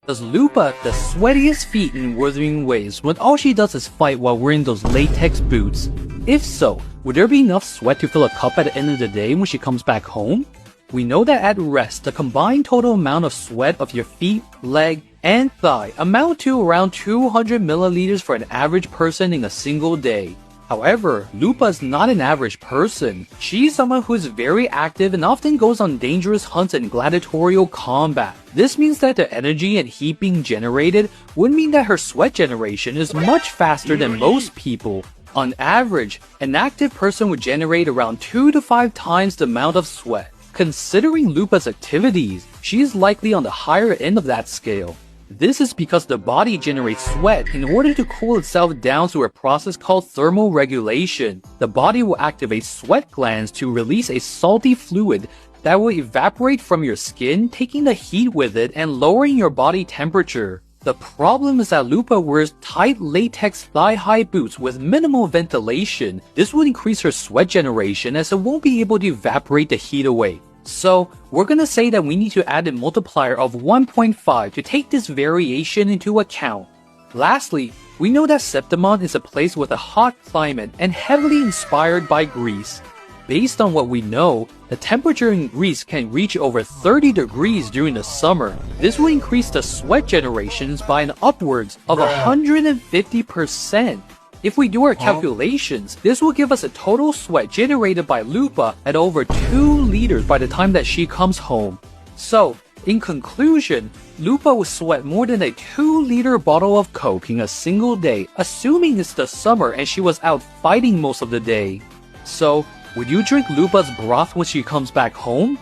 Does Lupa the sweatiest feet in Wuthering Waves when all she does is fight while wearing those latex boots? If so, would there be enough sweat to fill a cup at the end of the day when she comes back home? We know that at rest, the combined total amount of sweat of your feet, leg, and thigh amount to around 200 milliliters for an average person in a single day. However, Lupa is not an average person. She's someone who is very active and often goes on dangerous hunts and gladiatorial combat. This means that the energy and heat being generated would mean that her sweat generation is much faster than most people. On average, an active person would generate around 2 to 5 times the amount of sweat. Considering Lupa's activities, she is likely on the higher end of that scale. This is because the body generates sweat in order to cool itself down through a process called thermal regulation. The body will activate sweat glands to release a salty fluid that will evaporate from your skin, taking the heat with it and lowering your body temperature. The problem is that Lupa wears tight latex thigh-high boots with minimal ventilation. This will increase her sweat generation as it won't be able to evaporate the heat away. So, we're gonna say that we need to add a multiplier of 1.5 to take this variation into account. Lastly, we know that Septimon is a place with a hot climate and heavily inspired by Greece. Based on what we know, the temperature in Greece can reach over 30 degrees during the summer. This will increase the sweat generations by an upwards of 150%. If we do our calculations, this will give us a total sweat generated by Lupa at over 2 liters by the time that she comes home. So, in conclusion, Lupa will sweat more than a 2-liter bottle of Coke in a single day, assuming it's the summer and she was out fighting most of the day. So, would you drink Lupa's broth when she comes back home?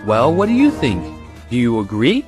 Well, what do you think? Do you agree?